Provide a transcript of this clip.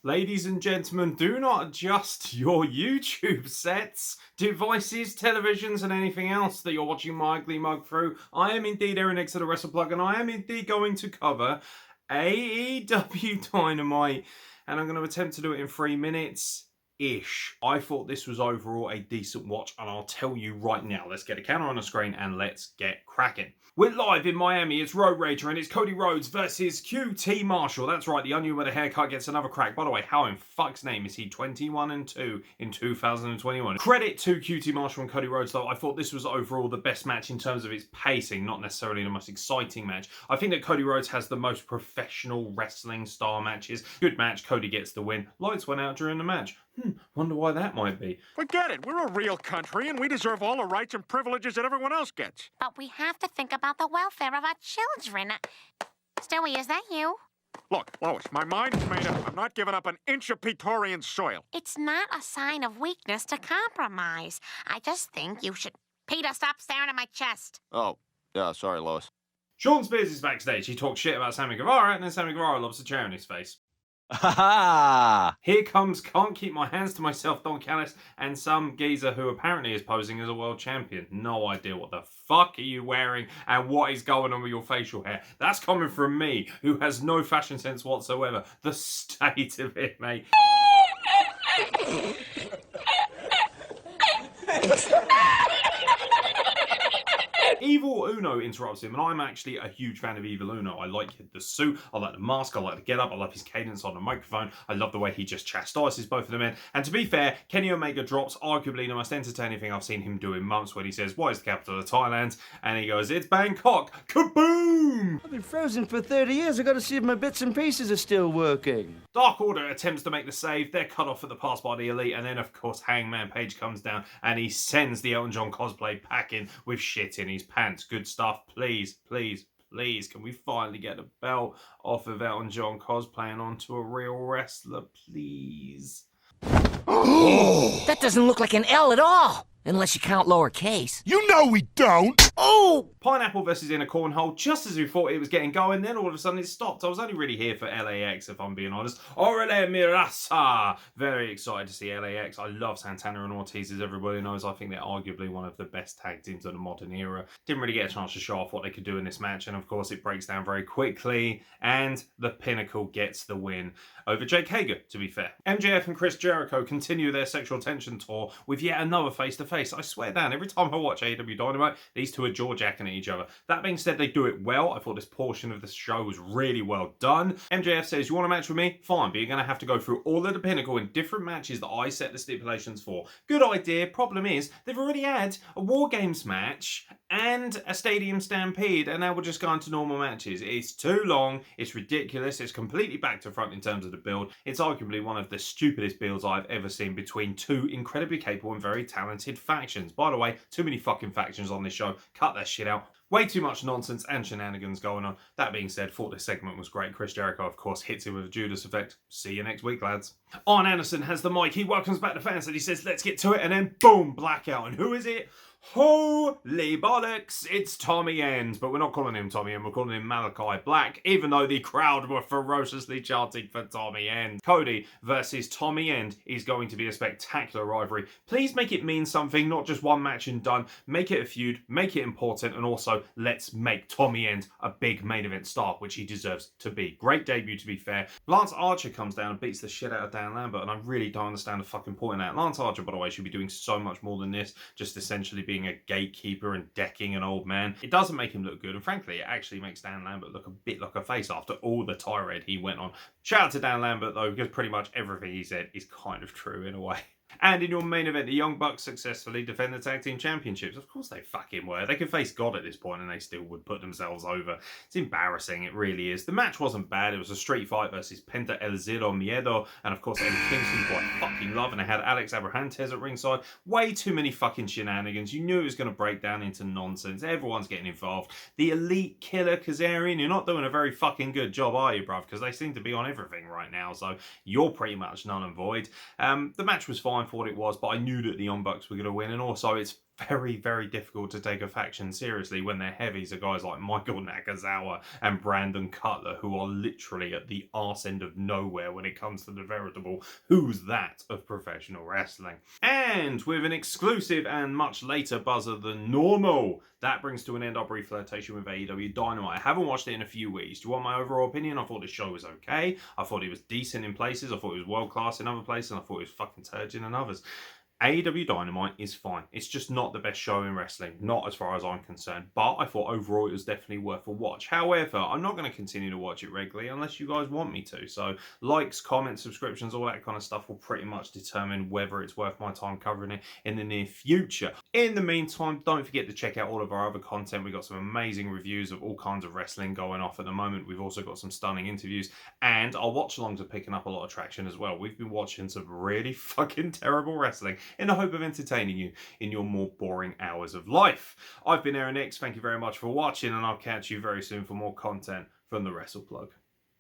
Ladies and gentlemen, do not adjust your YouTube sets, devices, televisions, and anything else that you're watching my ugly mug through. I am indeed Aeron next to the Wrestle plug, and I am indeed going to cover AEW Dynamite, and I'm going to attempt to do it in 3 minutes-ish. I thought this was overall a decent watch, and I'll tell you right now. Let's get a camera on the screen and let's get cracking. We're live in Miami, it's Road Rager, and it's Cody Rhodes versus QT Marshall. That's right, the onion with a haircut gets another crack. By the way, how in fuck's name is he 21-2 in 2021? Credit to QT Marshall and Cody Rhodes, though. I thought this was overall the best match in terms of its pacing, not necessarily the most exciting match. I think that Cody Rhodes has the most professional wrestling style matches. Good match, Cody gets the win. Lights went out during the match. Wonder why that might be. Forget it. We're a real country, and we deserve all the rights and privileges that everyone else gets. But we have to think about the welfare of our children. Stewie, is that you? Look, Lois, my mind's made up. I'm not giving up an inch of Praetorian soil. It's not a sign of weakness to compromise. I just think you should... Peter, stop staring at my chest. Oh, yeah, sorry, Lois. Sean Spears is backstage. He talks shit about Sammy Guevara, and then Sammy Guevara lobs a chair in his face. Ha! Here comes Can't Keep My Hands to Myself, Don Callis, and some geezer who apparently is posing as a world champion. No idea what the fuck are you wearing and what is going on with your facial hair. That's coming from me, who has no fashion sense whatsoever. The state of it, mate. Evil Uno interrupts him, and I'm actually a huge fan of Evil Uno. I like the suit, I like the mask, I like the get-up, I love his cadence on the microphone, I love the way he just chastises both of them in. And to be fair, Kenny Omega drops arguably the most entertaining thing I've seen him do in months, when he says, "What is the capital of Thailand?" And he goes, "It's Bangkok." Kaboom! I've been frozen for 30 years. I've got to see if my bits and pieces are still working. Dark Order attempts to make the save. They're cut off at the pass by the Elite, and then of course Hangman Page comes down and he sends the Elton John cosplay packing with shit in his pants. Good stuff. Please, please, please, can we finally get a belt off of Elton John cosplaying onto a real wrestler, please? That doesn't look like an L at all, unless you count lowercase. You know we don't! Oh! Pineapple versus Inner Cornhole, just as we thought it was getting going, then all of a sudden it stopped. I was only really here for LAX, if I'm being honest. Orale Mirasa! Very excited to see LAX. I love Santana and Ortiz, as everybody knows. I think they're arguably one of the best tag teams of the modern era. Didn't really get a chance to show off what they could do in this match, and of course it breaks down very quickly, and the Pinnacle gets the win over Jake Hager, to be fair. MJF and Chris Jericho continue their sexual tension tour with yet another face-to-face. I swear down, every time I watch AEW Dynamite, these two are jaw-jacking at each other. That being said, they do it well. I thought this portion of the show was really well done. MJF says, "You want a match with me? Fine, but you're going to have to go through all of the Pinnacle in different matches that I set the stipulations for." Good idea. Problem is, they've already had a War Games match and a Stadium Stampede, and now we're just going to normal matches. It's too long. It's ridiculous. It's completely back to front in terms of the build. It's arguably one of the stupidest builds I've ever seen between two incredibly capable and very talented factions. By the way, too many fucking factions on this show. Cut that shit out. Way too much nonsense and shenanigans going on. That being said, thought this segment was great. Chris Jericho, of course, hits him with a Judas effect. See you next week, lads. Arn Anderson has the mic. He welcomes back the fans and he says, "Let's get to it." And then, boom, blackout. And who is it? Holy bollocks, it's Tommy End. But we're not calling him Tommy End, we're calling him Malachi Black, even though the crowd were ferociously chanting for Tommy End. Cody versus Tommy End is going to be a spectacular rivalry. Please make it mean something, not just one match and done. Make it a feud, make it important, and also let's make Tommy End a big main event star, which he deserves to be. Great debut, to be fair. Lance Archer comes down and beats the shit out of Dan Lambert, and I really don't understand the fucking point in that. Lance Archer, by the way, should be doing so much more than this, just essentially being a gatekeeper and decking an old man. It doesn't make him look good, and frankly, it actually makes Dan Lambert look a bit like a face after all the tirade he went on. Shout out to Dan Lambert, though, because pretty much everything he said is kind of true in a way. And in your main event, the Young Bucks successfully defend the Tag Team Championships. Of course they fucking were. They could face God at this point and they still would put themselves over. It's embarrassing, it really is. The match wasn't bad. It was a street fight versus Penta El Zero Miedo and of course Eddie Kingston, who I fucking love. And they had Alex Abrahantes at ringside. Way too many fucking shenanigans. You knew it was going to break down into nonsense. Everyone's getting involved. The Elite Killer Kazarian, you're not doing a very fucking good job, are you, bruv? Because they seem to be on everything right now. So you're pretty much null and void. The match was fine for what it was, but I knew that the Young Bucks were going to win, and also it's very, very difficult to take a faction seriously when their heavies are guys like Michael Nakazawa and Brandon Cutler, who are literally at the arse end of nowhere when it comes to the veritable who's that of professional wrestling. And with an exclusive and much later buzzer than normal, that brings to an end our brief flirtation with AEW Dynamite. I haven't watched it in a few weeks. Do you want my overall opinion? I thought the show was okay. I thought it was decent in places. I thought it was world class in other places. And I thought it was fucking turgid in others. AEW Dynamite is fine. It's just not the best show in wrestling, not as far as I'm concerned. But I thought overall it was definitely worth a watch. However, I'm not going to continue to watch it regularly unless you guys want me to. So likes, comments, subscriptions, all that kind of stuff will pretty much determine whether it's worth my time covering it in the near future. In the meantime, don't forget to check out all of our other content. We've got some amazing reviews of all kinds of wrestling going off at the moment. We've also got some stunning interviews, and our watch-alongs are picking up a lot of traction as well. We've been watching some really fucking terrible wrestling in the hope of entertaining you in your more boring hours of life. I've been Aeron X. Thank you very much for watching, and I'll catch you very soon for more content from the Wrestle Plug.